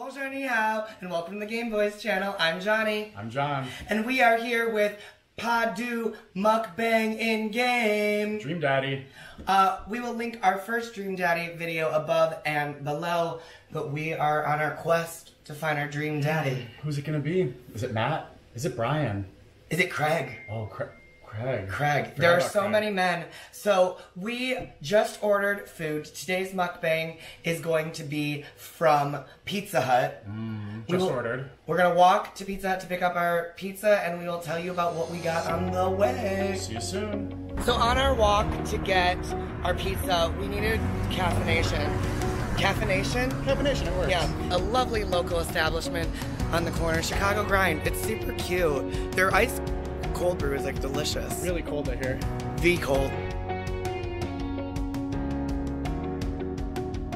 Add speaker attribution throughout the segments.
Speaker 1: Bonjour, ni hao, and welcome to the GaymeBoyz channel. I'm Johnny.
Speaker 2: I'm John.
Speaker 1: And we are here with Padu Mukbang in game.
Speaker 2: Dream Daddy.
Speaker 1: We will link our first Dream Daddy video above and below, but we are on our quest to find our Dream Daddy.
Speaker 2: Who's it gonna be? Is it Matt? Is it Brian?
Speaker 1: Is it Craig?
Speaker 2: Oh, Craig.
Speaker 1: Craig. There are so many men. So we just ordered food. Today's mukbang is going to be from Pizza Hut.
Speaker 2: Ordered.
Speaker 1: We're going to walk to Pizza Hut to pick up our pizza, and we will tell you about what we got on the way.
Speaker 2: See you soon.
Speaker 1: So on our walk to get our pizza, we needed caffeination. Caffeination?
Speaker 2: Caffeination, it works.
Speaker 1: Yeah, a lovely local establishment on the corner, Chicago Grind. It's super cute. Their ice cold brew is like delicious.
Speaker 2: Really cold out here.
Speaker 1: The cold.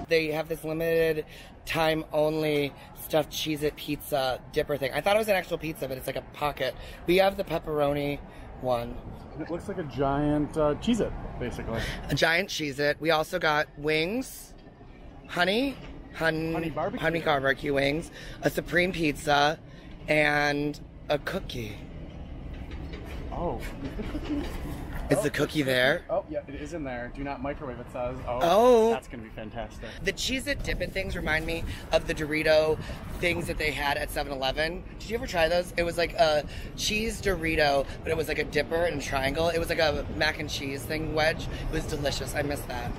Speaker 1: They have this limited time only stuffed Cheez-It pizza dipper thing. I thought it was an actual pizza, but it's like a pocket. We have the pepperoni one.
Speaker 2: It looks like a giant Cheez-It, basically.
Speaker 1: A giant Cheez-It. We also got wings, honey barbecue wings, a supreme pizza, and a cookie.
Speaker 2: Oh, is the cookie?
Speaker 1: Is the cookie there?
Speaker 2: Oh, yeah, it is in there. Do not microwave, it says.
Speaker 1: Oh.
Speaker 2: That's going to be fantastic.
Speaker 1: The Cheez-It Dippin' things remind me of the Dorito things that they had at 7-Eleven. Did you ever try those? It was like a cheese Dorito, but it was like a dipper and a triangle. It was like a mac and cheese thing wedge. It was delicious. I miss that.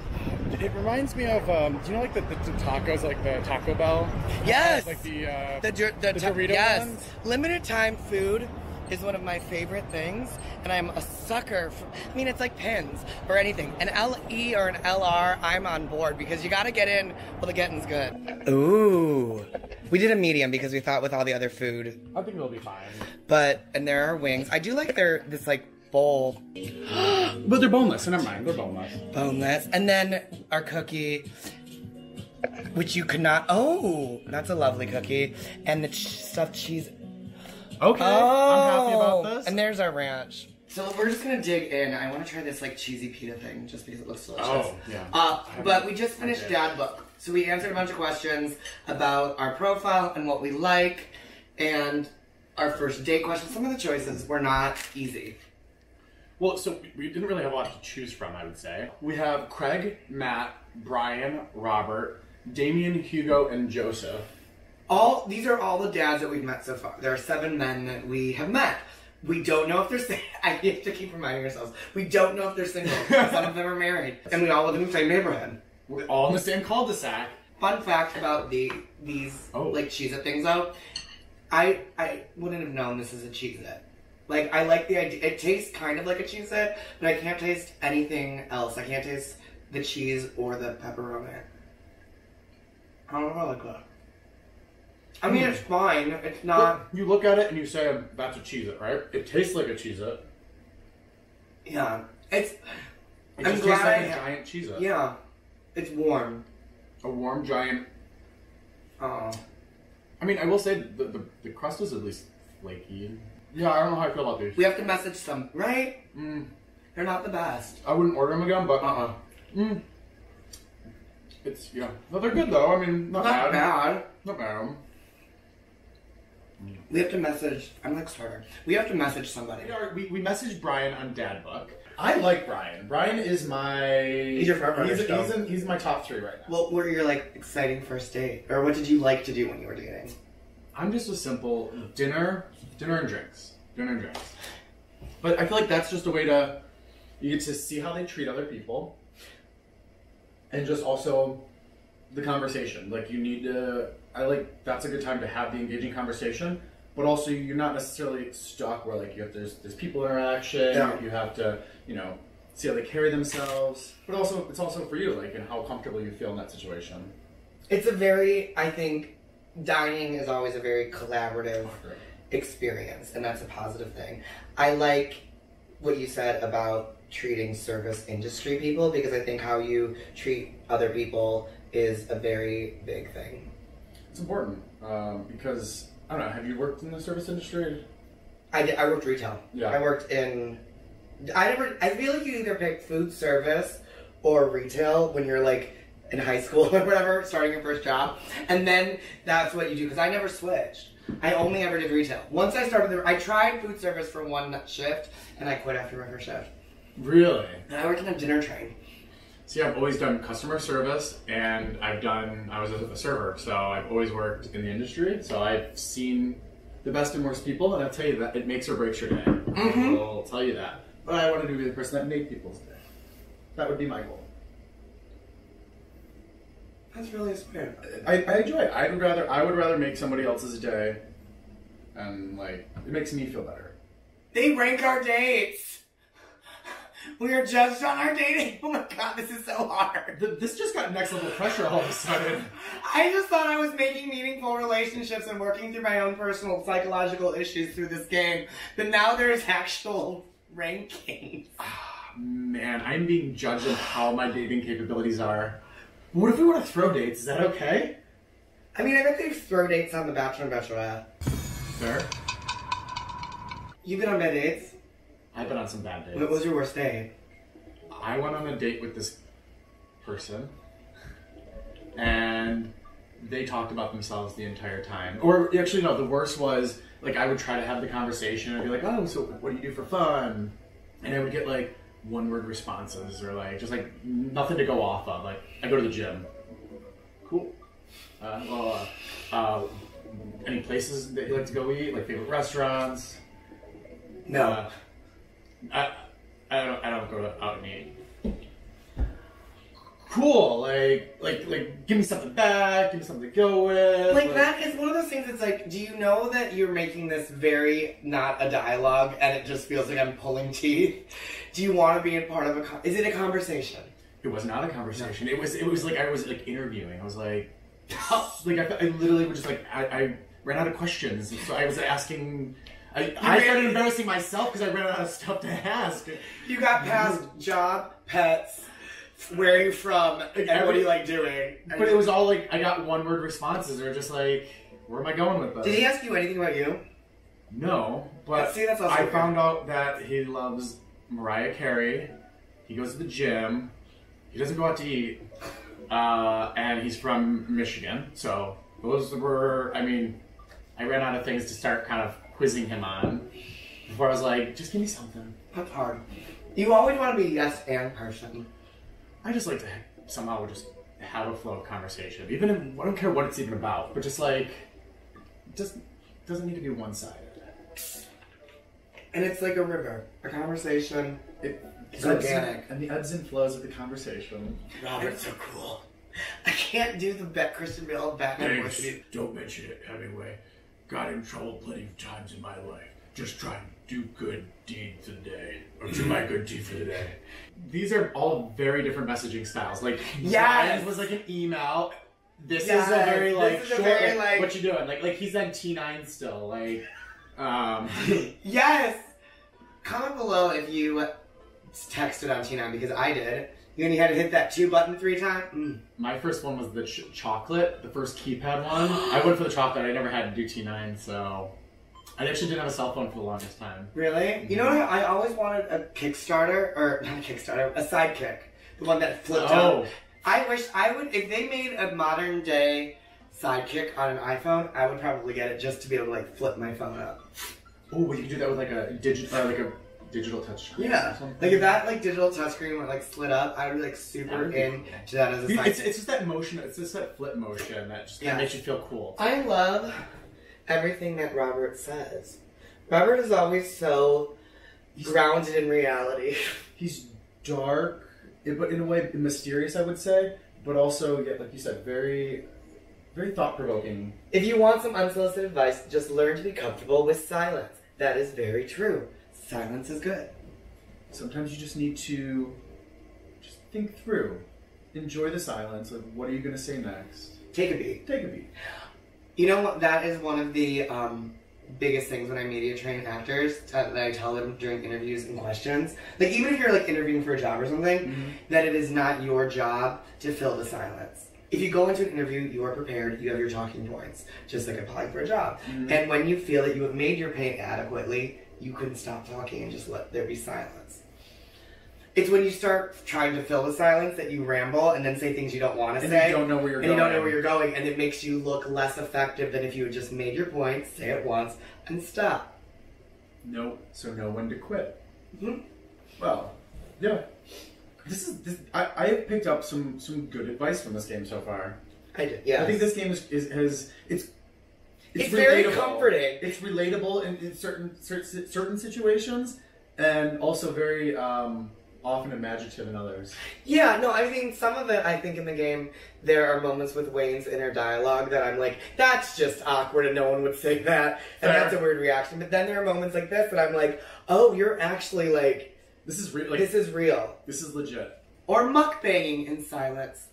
Speaker 2: It reminds me of, do you know like the tacos, like the Taco Bell?
Speaker 1: Yes!
Speaker 2: Like the
Speaker 1: Dorito
Speaker 2: yes.
Speaker 1: ones? Limited time food is one of my favorite things, and I'm a sucker for, I mean, it's like pins or anything. An LE or an LR, I'm on board because you gotta get in while the getting's good. Ooh. We did a medium because we thought with all the other food.
Speaker 2: I think it'll be fine.
Speaker 1: And there are wings. I do like this like bowl.
Speaker 2: But they're boneless, so never mind. They're boneless.
Speaker 1: Boneless. And then our cookie, which you could not, oh, that's a lovely cookie. And the stuffed cheese.
Speaker 2: Okay, I'm happy about this.
Speaker 1: And there's our ranch. So we're just gonna dig in. I want to try this like cheesy pita thing just because it looks delicious.
Speaker 2: Oh, yeah.
Speaker 1: But we just finished Dad Book. So we answered a bunch of questions about our profile and what we like, and our first date questions. Some of the choices were not easy.
Speaker 2: Well, so we didn't really have a lot to choose from, I would say. We have Craig, Matt, Brian, Robert, Damien, Hugo, and Joseph.
Speaker 1: These are all the dads that we've met so far. There are 7 men that we have met. We don't know if they're single. I have to keep reminding ourselves. We don't know if they're single. Some of them are married. And we all live in the same neighborhood.
Speaker 2: We're all in the same cul-de-sac.
Speaker 1: Fun fact about these like Cheez-It things though. I wouldn't have known this is a Cheez-It. Like, I like the idea. It tastes kind of like a Cheez-It, but I can't taste anything else. I can't taste the cheese or the pepperoni. I don't know if I like that. I mean, it's fine. It's not.
Speaker 2: You look at it and you say, that's a Cheez-It, right? It tastes like a Cheez-It.
Speaker 1: Yeah. It
Speaker 2: just tastes like a giant Cheez-It.
Speaker 1: Yeah. It's warm.
Speaker 2: A warm, giant.
Speaker 1: Oh.
Speaker 2: I mean, I will say the crust is at least flaky. Yeah, I don't know how I feel about these.
Speaker 1: We have to message some, right? They're not the best.
Speaker 2: I wouldn't order them again, but it's, yeah. No, they're good though. I mean, not bad. Not bad.
Speaker 1: We have to message. I'm like starter. We have to message somebody.
Speaker 2: We messaged Brian on Dad Book. I like Brian. Brian is my.
Speaker 1: He's your favorite.
Speaker 2: He's my top 3 right now.
Speaker 1: What were your like exciting first date, or what did you like to do when you were dating?
Speaker 2: I'm just a simple dinner and drinks. But I feel like that's just a way to you get to see how they treat other people, and just also the conversation. Like you need to. I like that's a good time to have the engaging conversation, but also you're not necessarily stuck where like there's people interaction. Yeah. You have to see how they carry themselves, but also it's also for you like and how comfortable you feel in that situation.
Speaker 1: It's I think dining is always a very collaborative experience, and that's a positive thing. I like what you said about treating service industry people because I think how you treat other people is a very big thing.
Speaker 2: It's important because, I don't know, have you worked in the service industry?
Speaker 1: I worked retail. Yeah. I worked in, I feel like you either pick food service or retail when you're like in high school or whatever, starting your first job. And then that's what you do, because I never switched. I only ever did retail. Once I started, I tried food service for one shift, and I quit after my first shift.
Speaker 2: Really?
Speaker 1: And I worked in a dinner train.
Speaker 2: See, I've always done customer service, and I was a server, so I've always worked in the industry, so I've seen the best and worst people, and I'll tell you that it makes or breaks your day.
Speaker 1: Mm-hmm.
Speaker 2: I'll tell you that. But I wanted to be the person that made people's day. That would be my goal.
Speaker 1: That's really sweet.
Speaker 2: I enjoy it. I would rather make somebody else's day, and like it makes me feel better.
Speaker 1: They rank our dates. We are judged on our dating. Oh my god, this is so hard.
Speaker 2: This just got next level pressure all of a sudden.
Speaker 1: I just thought I was making meaningful relationships and working through my own personal psychological issues through this game, but now there's actual rankings.
Speaker 2: Man, I'm being judged on how my dating capabilities are. What if we were to throw dates? Is that okay?
Speaker 1: I mean, I bet they throw dates on The Bachelor and Bachelorette.
Speaker 2: Fair.
Speaker 1: You've been on bad dates?
Speaker 2: I've been on some bad dates.
Speaker 1: What was your worst date?
Speaker 2: I went on a date with this person, and they talked about themselves the entire time. Or actually, no, the worst was, like, I would try to have the conversation, and I'd be like, oh, so what do you do for fun? And I would get, like, one-word responses, or, like, just, like, nothing to go off of. Like, I go to the gym. Cool. Any places that you like to go eat? Like, favorite restaurants?
Speaker 1: No.
Speaker 2: I don't go out and eat. Cool, like, give me something back, give me something to go with.
Speaker 1: Like, that is one of those things that's like, do you know that you're making this very not a dialogue and it just feels like I'm pulling teeth? Do you want to be in part of is it a conversation?
Speaker 2: It was not a conversation. No. It was like I was like interviewing. I was like, I literally was just like, I ran out of questions. So I was asking, I started embarrassing myself because I ran out of stuff to ask.
Speaker 1: You got past job, pets, where are you from, and what are you like doing?
Speaker 2: But it was all like, I got one-word responses, or just like, where am I going with this?
Speaker 1: Did he ask you anything about you?
Speaker 2: No, but
Speaker 1: see, that's also
Speaker 2: I found out that he loves Mariah Carey. He goes to the gym. He doesn't go out to eat. And he's from Michigan. So those were, I mean, I ran out of things to start kind of quizzing him on before I was like, just give me something.
Speaker 1: That's hard. You always want to be a yes and person.
Speaker 2: I just like to somehow just have a flow of conversation. Even if, I don't care what it's even about, but just like, it just doesn't need to be one-sided.
Speaker 1: And it's like a river. A conversation. It's organic.
Speaker 2: And the ebbs and flows of the conversation.
Speaker 1: Robert's so cool. I can't do the Christian Bale back and forth.
Speaker 2: Don't mention it, Hemingway. Got in trouble plenty of times in my life. Just trying to do good deeds today. Or do my good deed for the day. These are all very different messaging styles. Like, Ryan's was like an email. This is a very like short, like, what you doing? Like he's on T9 still. Like,
Speaker 1: Yes! Comment below if you texted on T9 because I did. You only had to hit that 2 button 3 times.
Speaker 2: My first one was the chocolate, the first keypad one. I went for the chocolate. I never had to do T9, so I actually didn't have a cell phone for the longest time.
Speaker 1: Really? Mm-hmm. You know what? I always wanted a Kickstarter, or not a Kickstarter, a Sidekick, the one that flipped out. I wish I would. If they made a modern day Sidekick on an iPhone, I would probably get it just to be able to like flip my phone up.
Speaker 2: Oh, but you could do that with like a digital touchscreen.
Speaker 1: Yeah, like if that like digital touchscreen were like slid up, I would be like super into that as a Sidekick.
Speaker 2: It's just that motion. It's just that flip motion that just kind of makes you feel cool.
Speaker 1: I love everything that Robert says. Robert is always so grounded in reality.
Speaker 2: He's dark, but in a way mysterious, I would say. But also, yeah, like you said, very, very thought-provoking.
Speaker 1: If you want some unsolicited advice, just learn to be comfortable with silence. That is very true. Silence is good.
Speaker 2: Sometimes you just need to just think through. Enjoy the silence of what are you going to say next.
Speaker 1: Take a beat.
Speaker 2: Take a beat.
Speaker 1: You know what? That is one of the biggest things when I media train actors that I tell them during interviews and questions. Like, even if you're like interviewing for a job or something, that it is not your job to fill the silence. If you go into an interview, you are prepared, you have your talking points, just like applying for a job. And when you feel that you have made your point adequately, you couldn't stop talking and just let there be silence. It's when you start trying to fill the silence that you ramble and then say things you don't want to say.
Speaker 2: And you don't know where you're going.
Speaker 1: And you don't know where you're going, and it makes you look less effective than if you had just made your point, say it once, and stop.
Speaker 2: No, so know when to quit.
Speaker 1: Mm-hmm.
Speaker 2: Well, yeah. I have picked up some good advice from this game so far.
Speaker 1: I did, yeah.
Speaker 2: I think this game it's
Speaker 1: very comforting.
Speaker 2: It's relatable in certain situations, and also very often imaginative in others.
Speaker 1: Yeah, no, I mean, some of it, I think in the game, there are moments with Wayne's inner dialogue that I'm like, that's just awkward and no one would say that, and that's a weird reaction. But then there are moments like this that I'm like, oh, you're actually like,
Speaker 2: this is real.
Speaker 1: This is real.
Speaker 2: This is legit.
Speaker 1: Or mukbanging in silence.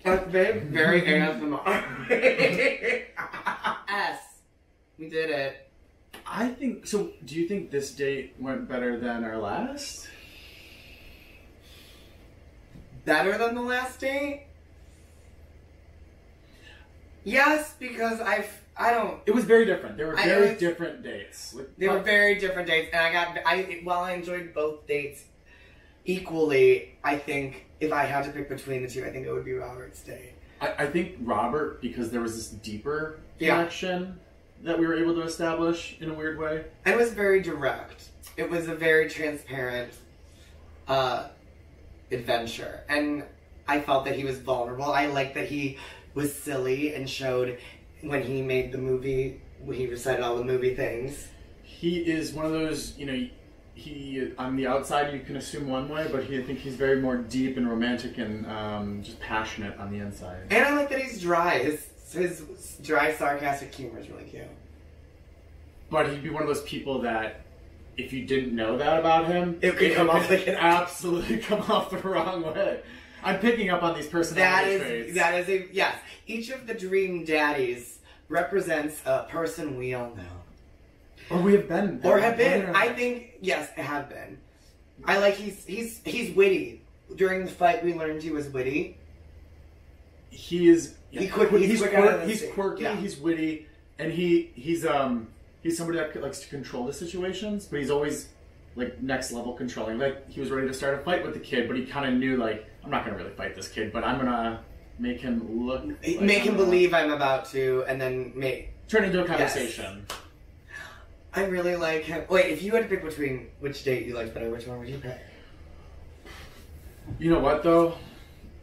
Speaker 1: That's very ASMR. S. We did it.
Speaker 2: I think so. Do you think this date went better than our last?
Speaker 1: Better than the last date? Yes, because I don't.
Speaker 2: It was very different. They were very different dates.
Speaker 1: They were very different dates, and while I enjoyed both dates equally, I think if I had to pick between the two, I think it would be Robert's date.
Speaker 2: I think Robert, because there was this deeper connection that we were able to establish in a weird way.
Speaker 1: And it was very direct. It was a very transparent adventure, and I felt that he was vulnerable. I liked that he was silly and showed when he made the movie, when he recited all the movie things.
Speaker 2: He is one of those, he on the outside you can assume one way, but I think he's very more deep and romantic and just passionate on the inside.
Speaker 1: And I like that he's dry. His dry, sarcastic humor is really cute.
Speaker 2: But he'd be one of those people that, if you didn't know that about him,
Speaker 1: it could
Speaker 2: absolutely come off the wrong way. I'm picking up on these personality traits.
Speaker 1: That is yes. Each of the dream daddies represents a person we all know.
Speaker 2: Or we have been.
Speaker 1: Or have been. I think, yes, have been. I like he's witty. During the fight we learned he was witty.
Speaker 2: He's quirky,
Speaker 1: yeah.
Speaker 2: He's witty, and he's somebody that likes to control the situations, but he's always like next level controlling. Like he was ready to start a fight with the kid, but he kind of knew like, I'm not gonna really fight this kid, but I'm gonna make him look,
Speaker 1: make him believe I'm about to, and then
Speaker 2: turn into a conversation.
Speaker 1: Yes. I really like him. Wait, if you had to pick between which date you liked better, which one would you pick?
Speaker 2: You know what though?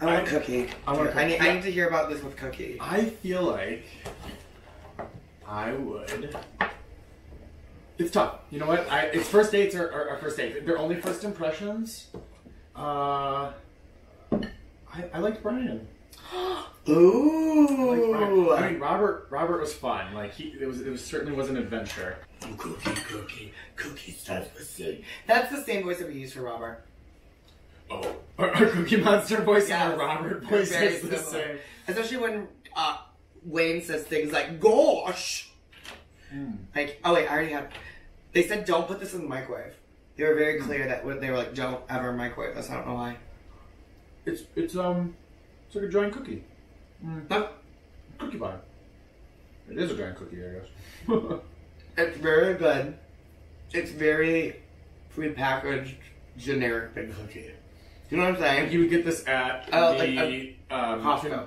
Speaker 1: I want Cookie. I need to hear about this with Cookie.
Speaker 2: I feel like I would. It's tough. You know what? It's first dates are first dates. They're only first impressions. I liked Brian.
Speaker 1: Ooh.
Speaker 2: I mean, Robert was fun. Like it certainly was an adventure.
Speaker 1: Cookie starts with C. That's the same voice that we use for Robert.
Speaker 2: Oh, our Cookie Monster voice and our Robert voice is the same.
Speaker 1: Especially when Wayne says things like "gosh." Like, oh wait, I already had. They said don't put this in the microwave. They were very clear that they were like, don't ever microwave this. I don't know why.
Speaker 2: It's like a giant cookie. Cookie vibe. It is a giant cookie, I guess.
Speaker 1: It's very good. It's very prepackaged, generic big cookie. You know what I'm saying?
Speaker 2: Like you would get this at
Speaker 1: Costco.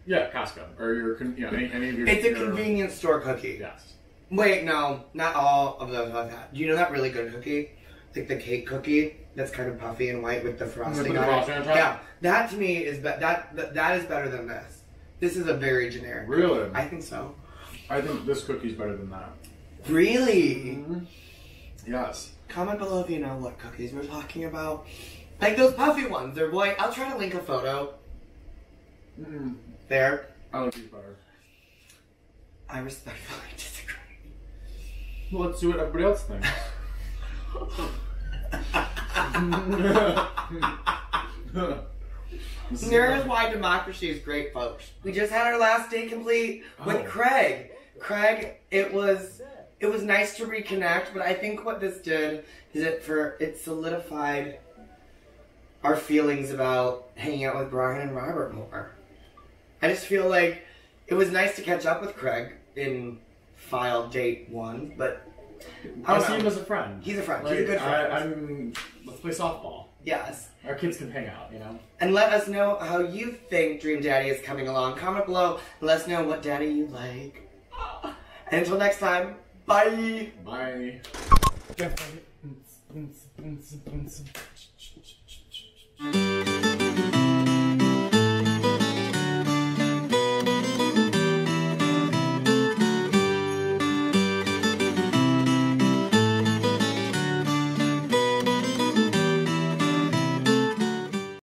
Speaker 2: Yeah, Costco or any of your.
Speaker 1: It's a convenience store cookie.
Speaker 2: Yes.
Speaker 1: Wait, no, not all of those have that. Do you know that really good cookie? Like the cake cookie that's kind of puffy and white with the frosting on it. Yeah, that to me is that is better than this. This is a very generic.
Speaker 2: Really?
Speaker 1: Cookie. I think so.
Speaker 2: I think this cookie's better than that.
Speaker 1: Really?
Speaker 2: Mm-hmm. Yes.
Speaker 1: Comment below if you know what cookies we're talking about. Like those puffy ones. They're white. I'll try to link a photo. There.
Speaker 2: I like these better.
Speaker 1: I respectfully disagree.
Speaker 2: Well, let's see what everybody else thinks.
Speaker 1: Here's why democracy is great, folks. We just had our last day complete with Craig. Craig, it was nice to reconnect, but I think what this did is it solidified our feelings about hanging out with Brian and Robert more. I just feel like It was nice to catch up with Craig in file date 1, but
Speaker 2: I see him as a friend.
Speaker 1: He's a friend.
Speaker 2: Like,
Speaker 1: He's a good friend.
Speaker 2: Let's play softball.
Speaker 1: Yes.
Speaker 2: Our kids can hang out, you know? And
Speaker 1: let us know how you think Dream Daddy is coming along. Comment below and let us know what daddy you like. And until next time, bye!
Speaker 2: Bye.